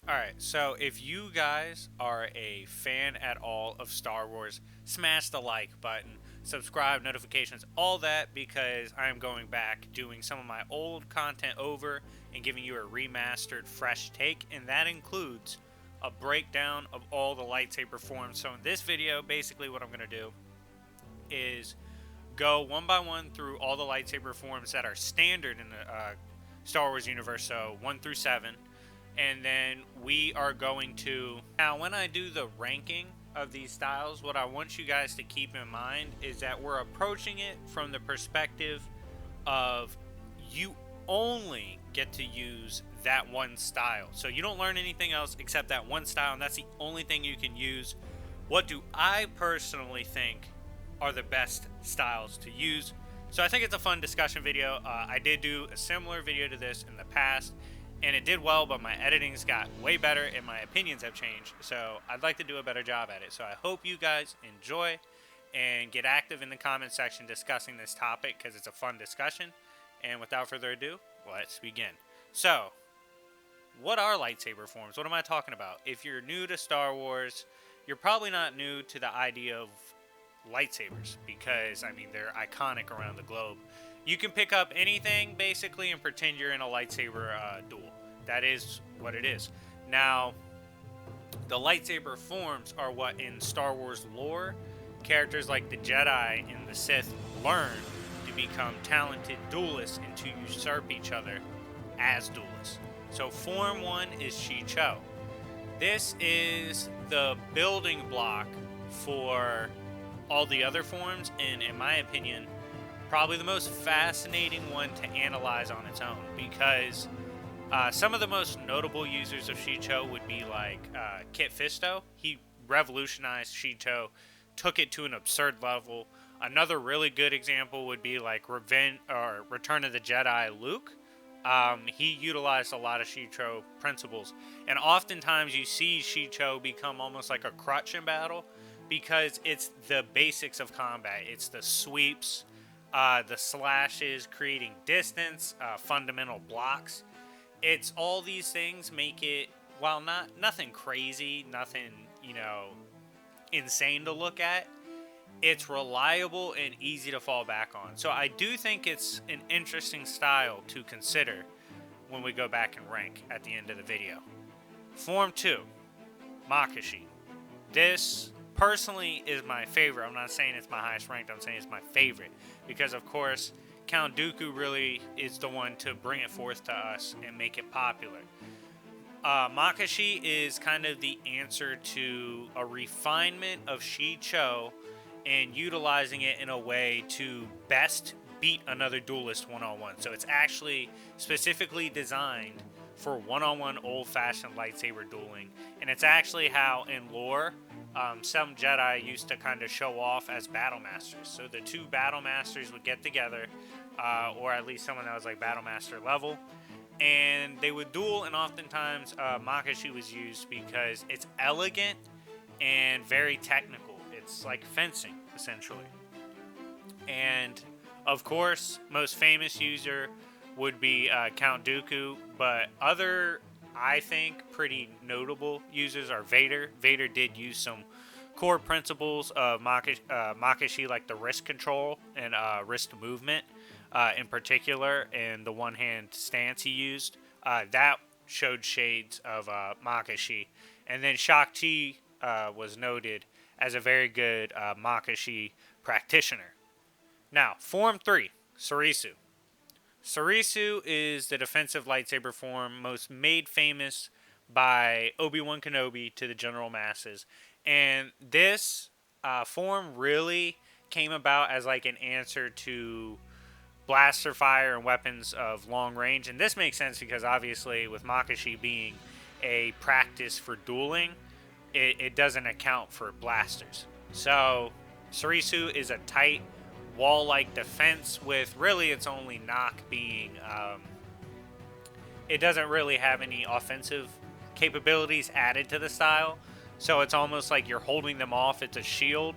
Alright, so if you guys are a fan at all of Star Wars, smash the like button, subscribe, notifications, all that, because I am going back doing some of my old content over and giving you a remastered, fresh take, and that includes a breakdown of all the lightsaber forms. So in this video, basically what I'm going to do is go one by one through all the lightsaber forms that are standard in the Star Wars universe, so 1 through 7. And then we are going to... Now, when I do the ranking of these styles, what I want you guys to keep in mind is that we're approaching it from the perspective of you only get to use that one style. So you don't learn anything else except that one style, and that's the only thing you can use. What do I personally think are the best styles to use? So I think it's a fun discussion video. I did do a similar video to this in the past, and it did well, but my editing's got way better and my opinions have changed. So I'd like to do a better job at it. So I hope you guys enjoy and get active in the comment section discussing this topic, because it's a fun discussion. And without further ado, let's begin. So, what are lightsaber forms? What am I talking about? If you're new to Star Wars, you're probably not new to the idea of lightsabers, because, I mean, they're iconic around the globe. You can pick up anything, basically, and pretend you're in a lightsaber duel. That is what it is. Now, the lightsaber forms are what, in Star Wars lore, characters like the Jedi and the Sith learn to become talented duelists and to usurp each other as duelists. So, Form 1 is Shii-Cho. This is the building block for all the other forms, and in my opinion, probably the most fascinating one to analyze on its own, because some of the most notable users of Shii-Cho would be like Kit Fisto. He revolutionized Shii-Cho, took it to an absurd level. Another really good example would be like Return of the Jedi Luke. He utilized a lot of Shii-Cho principles, and oftentimes you see Shii-Cho become almost like a crutch in battle, because it's the basics of combat. It's the sweeps, the slashes, creating distance, fundamental blocks. It's all these things make it, while nothing crazy, nothing, insane to look at, it's reliable and easy to fall back on. So I do think it's an interesting style to consider when we go back and rank at the end of the video. Form 2, Makashi. This personally is my favorite. I'm not saying it's my highest ranked, I'm saying it's my favorite, because of course Count Dooku really is the one to bring it forth to us and make it popular. Makashi is kind of the answer to a refinement of Shii-Cho and utilizing it in a way to best beat another duelist one-on-one. So it's actually specifically designed for one-on-one old-fashioned lightsaber dueling, and it's actually how in lore some Jedi used to kind of show off as battle masters. So the two battle masters would get together, or at least someone that was like battle master level, and they would duel. And oftentimes Makashi was used because it's elegant and very technical. It's like fencing essentially. And of course, most famous user would be Count Dooku, but other, I think, pretty notable users are Vader. Vader did use some core principles of Makashi, like the wrist control and wrist movement in particular, and the one-hand stance he used. That showed shades of Makashi. And then Shakti was noted as a very good Makashi practitioner. Now, Form 3, Soresu. Soresu is the defensive lightsaber form most made famous by Obi-Wan Kenobi to the general masses. And this form really came about as like an answer to blaster fire and weapons of long range. And this makes sense because obviously with Makashi being a practice for dueling, it doesn't account for blasters. So Soresu is a tight wall-like defense with really its only knock being it doesn't really have any offensive capabilities added to the style, so it's almost like you're holding them off. It's a shield,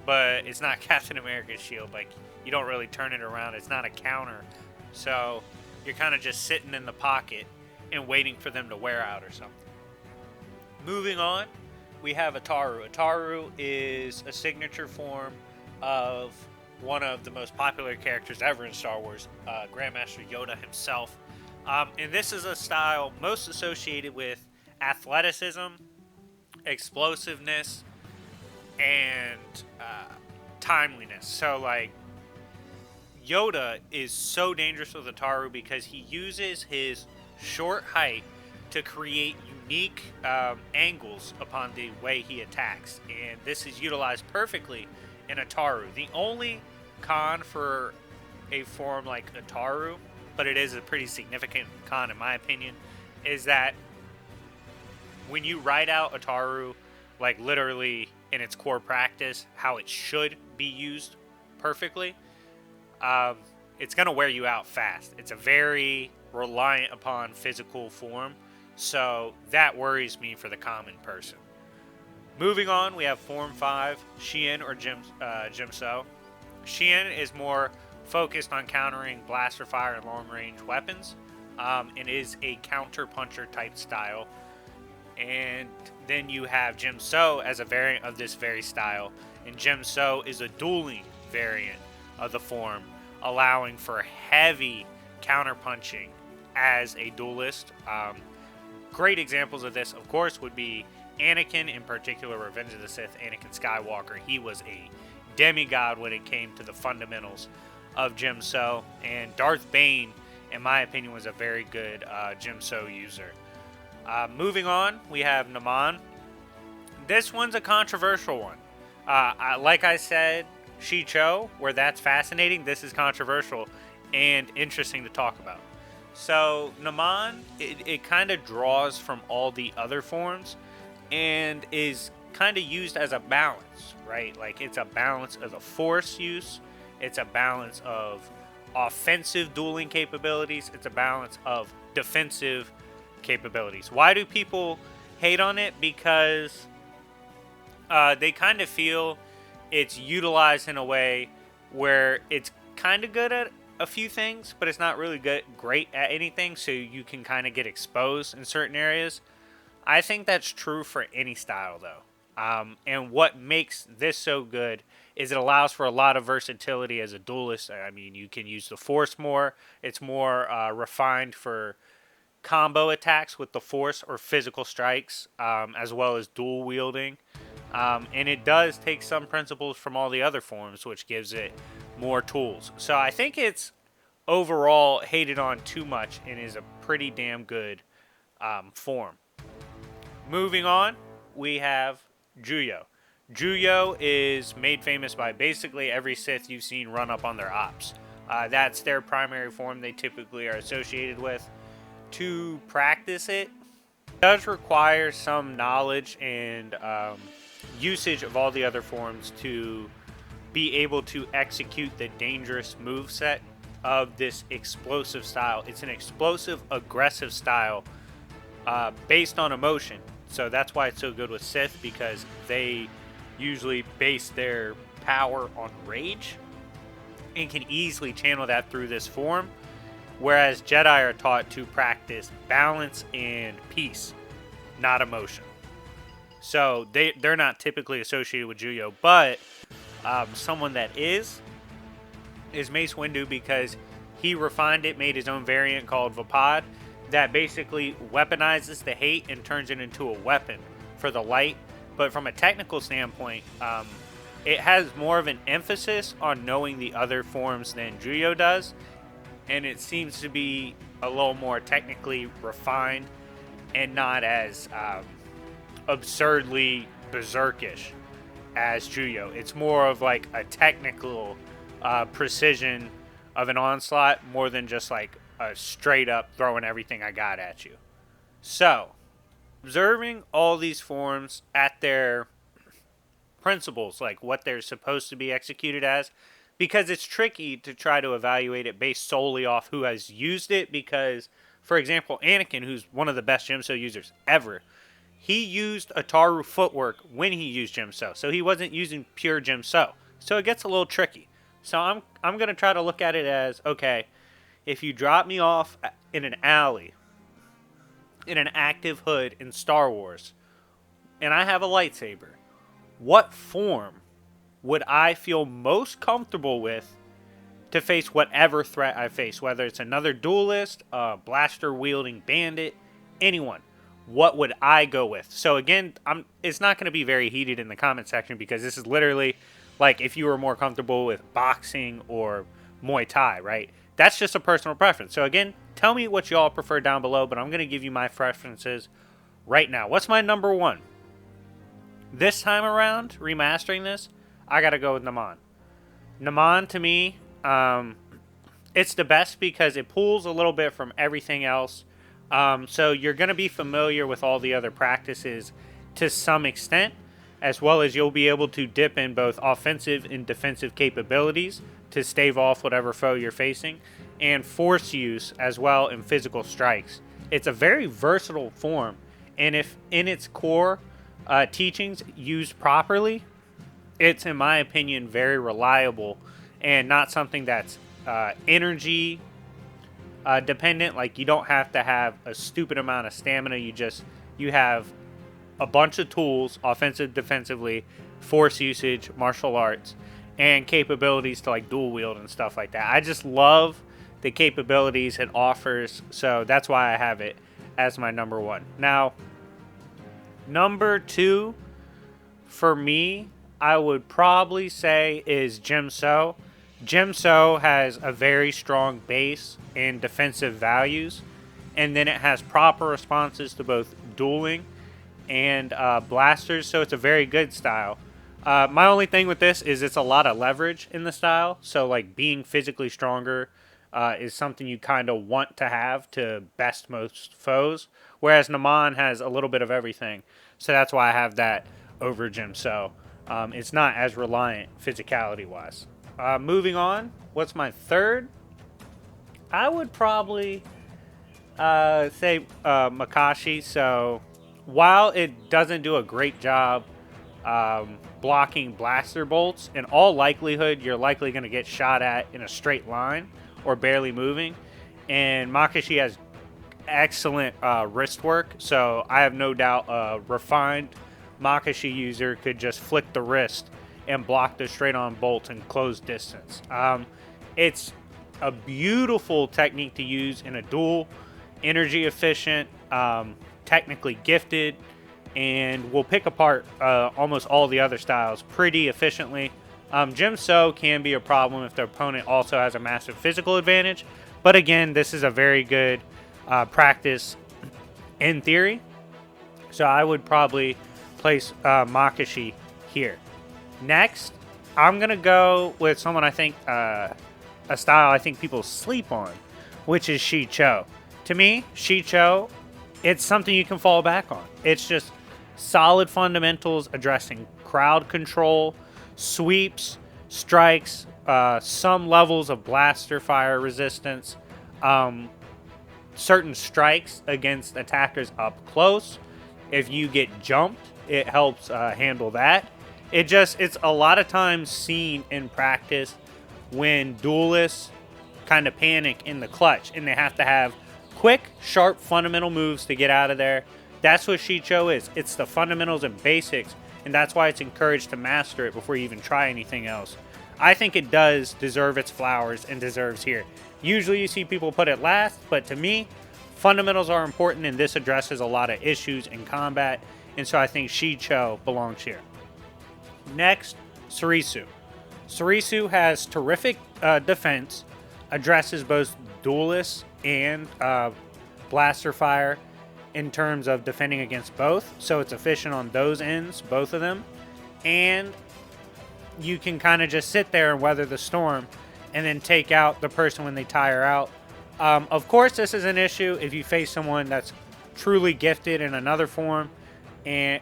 but it's not Captain America's shield. Like, you don't really turn it around. It's not a counter, so you're kind of just sitting in the pocket and waiting for them to wear out or something. Moving on, we have Ataru. Ataru is a signature form of one of the most popular characters ever in Star Wars, Grandmaster Yoda himself. And this is a style most associated with athleticism, explosiveness, and timeliness. So, like, Yoda is so dangerous with Ataru because he uses his short height to create unique angles upon the way he attacks, and this is utilized perfectly in Ataru. The only con for a form like Ataru, but it is a pretty significant con in my opinion, is that when you write out Ataru, like literally in its core practice, how it should be used perfectly, it's going to wear you out fast. It's a very reliant upon physical form, so that worries me for the common person. Moving on, we have Form 5, Shien or Jimso. Shien is more focused on countering blaster fire and long-range weapons, and is a counter-puncher type style. And then you have Jimso as a variant of this very style, and Jimso is a dueling variant of the form, allowing for heavy counter-punching as a duelist. Great examples of this, of course, would be Anakin, in particular, Revenge of the Sith, Anakin Skywalker. He was a demigod when it came to the fundamentals of Jimso, and Darth Bane, in my opinion, was a very good Jimso user. Moving on, we have Niman. This one's a controversial one. Like I said, Shii-Cho, where that's fascinating, this is controversial and interesting to talk about. So, Niman, it kind of draws from all the other forms and is kind of used as a balance, right? Like, it's a balance of the force use, it's a balance of offensive dueling capabilities, it's a balance of defensive capabilities. Why do people hate on it? Because they kind of feel it's utilized in a way where it's kind of good at a few things, but it's not really great at anything, so you can kind of get exposed in certain areas. I think that's true for any style, though. And what makes this so good is it allows for a lot of versatility as a duelist. I mean, you can use the Force more. It's more refined for combo attacks with the Force or physical strikes, as well as dual wielding. And it does take some principles from all the other forms, which gives it more tools. So I think it's overall hated on too much and is a pretty damn good form. Moving on, we have Juyo. Juyo is made famous by basically every Sith you've seen run up on their ops. That's their primary form they typically are associated with. To practice it does require some knowledge and usage of all the other forms to be able to execute the dangerous moveset of this explosive style. It's an explosive, aggressive style based on emotion. So that's why it's so good with Sith, because they usually base their power on rage and can easily channel that through this form. Whereas Jedi are taught to practice balance and peace, not emotion. So they're not typically associated with Juyo, but someone that is Mace Windu, because he refined it, made his own variant called Vaapad that basically weaponizes the hate and turns it into a weapon for the light. But from a technical standpoint, it has more of an emphasis on knowing the other forms than Juyo does, and it seems to be a little more technically refined and not as absurdly berserkish as Juyo. It's more of like a technical precision of an onslaught more than just like a straight up throwing everything I got at you. So, observing all these forms at their principles, like what they're supposed to be executed as, because it's tricky to try to evaluate it based solely off who has used it. Because, for example, Anakin, who's one of the best Jimso users ever, he used Ataru footwork when he used Jimso, so he wasn't using pure Jimso. So it gets a little tricky. So I'm going to try to look at it as, okay, if you drop me off in an alley, in an active hood in Star Wars, and I have a lightsaber, what form would I feel most comfortable with to face whatever threat I face, whether it's another duelist, a blaster-wielding bandit, anyone? What would I go with? So again, it's not going to be very heated in the comment section because this is literally like if you were more comfortable with boxing or Muay Thai, right? That's just a personal preference. So again, tell me what y'all prefer down below, but I'm going to give you my preferences right now. What's my number one? This time around, remastering this, I got to go with Niman. Niman, to me, it's the best because it pulls a little bit from everything else. So you're going to be familiar with all the other practices to some extent, as well as you'll be able to dip in both offensive and defensive capabilities to stave off whatever foe you're facing, and force use as well in physical strikes. It's a very versatile form, and if in its core teachings used properly, it's, in my opinion, very reliable and not something that's energy dependent. Like, you don't have to have a stupid amount of stamina. You have a bunch of tools, offensive, defensively, force usage, martial arts, and capabilities to like dual wield and stuff like that. I just love the capabilities it offers, so that's why I have it as my number one. Now, number two for me, I would probably say is Djem. Djem has a very strong base and defensive values, and then it has proper responses to both dueling and blasters, so it's a very good style. My only thing with this is it's a lot of leverage in the style, so like being physically stronger is something you kind of want to have to best most foes, whereas Niman has a little bit of everything, so that's why I have that over Djem. It's not as reliant physicality-wise. Moving on, what's my third? I would probably say Makashi. So while it doesn't do a great job blocking blaster bolts, in all likelihood, you're likely going to get shot at in a straight line or barely moving. And Makashi has excellent wrist work, so I have no doubt a refined Makashi user could just flick the wrist and block the straight-on bolts in close distance. It's a beautiful technique to use in a duel, energy efficient, technically gifted, and will pick apart almost all the other styles pretty efficiently. Djem can be a problem if the opponent also has a massive physical advantage, but again, this is a very good practice in theory, so I would probably place Makashi here. Next, I'm going to go with someone I think, a style I think people sleep on, which is Shii-Cho. To me, Shii-Cho, it's something you can fall back on. It's just solid fundamentals addressing crowd control, sweeps, strikes, some levels of blaster fire resistance, certain strikes against attackers up close. If you get jumped, it helps handle that. It's a lot of times seen in practice when duelists kind of panic in the clutch and they have to have quick, sharp, fundamental moves to get out of there. That's what Shii-Cho is. It's the fundamentals and basics, and that's why it's encouraged to master it before you even try anything else. I think it does deserve its flowers and deserves here. Usually you see people put it last, but to me, fundamentals are important, and this addresses a lot of issues in combat, and so I think Shii-Cho belongs here. Next, Soresu. Soresu has terrific defense, addresses both duelists and blaster fire in terms of defending against both, so it's efficient on those ends, both of them, and you can kind of just sit there and weather the storm and then take out the person when they tire out. Of course, this is an issue if you face someone that's truly gifted in another form,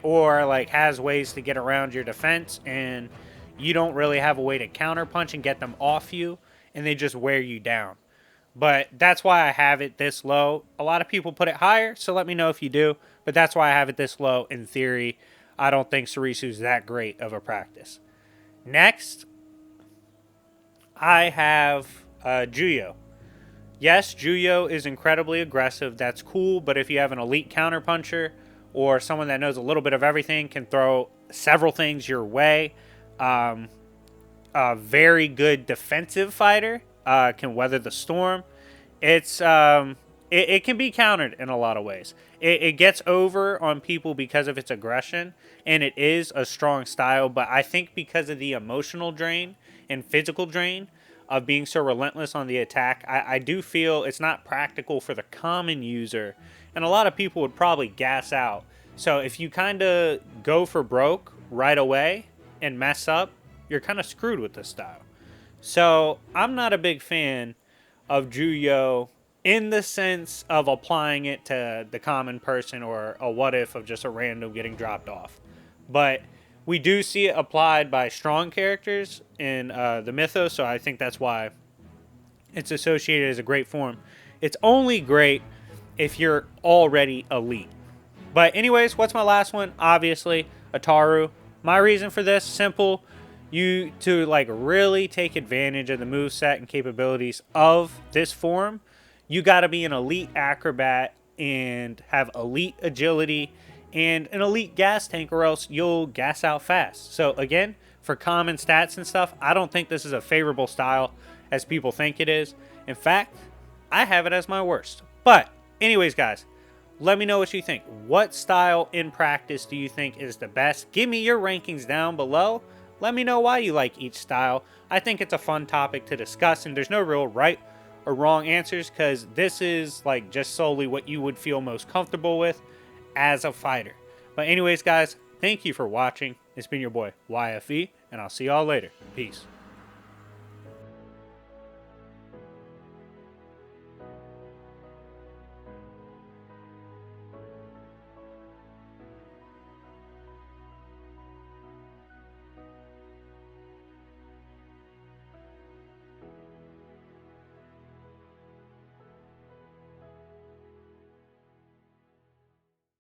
or like has ways to get around your defense, and you don't really have a way to counterpunch and get them off you, and they just wear you down. But that's why I have it this low. A lot of people put it higher, so let me know if you do. But that's why I have it this low. In theory, I don't think Soresu's that great of a practice. Next, I have Juyo. Yes, Juyo is incredibly aggressive. That's cool, but if you have an elite counterpuncher or someone that knows a little bit of everything can throw several things your way. A very good defensive fighter can weather the storm. It can be countered in a lot of ways. It gets over on people because of its aggression, and it is a strong style, but I think because of the emotional drain and physical drain of being so relentless on the attack, I do feel it's not practical for the common user, and a lot of people would probably gas out. So if you kind of go for broke right away and mess up, you're kind of screwed with this style. So I'm not a big fan of Juyo in the sense of applying it to the common person or a what if of just a random getting dropped off. But we do see it applied by strong characters in the mythos, so I think that's why it's associated as a great form. It's only great if you're already elite. But anyways, what's my last one? Obviously, Ataru. My reason for this, simple. You to like really take advantage of the moveset and capabilities of this form, you got to be an elite acrobat and have elite agility and an elite gas tank, or else you'll gas out fast. So again, for common stats and stuff, I don't think this is a favorable style as people think it is. In fact, I have it as my worst. But anyways, guys, let me know what you think. What style in practice do you think is the best? Give me your rankings down below. Let me know why you like each style. I think it's a fun topic to discuss, and there's no real right or wrong answers, because this is like just solely what you would feel most comfortable with as a fighter. But anyways, guys, thank you for watching. It's been your boy YFE, and I'll see y'all later. Peace.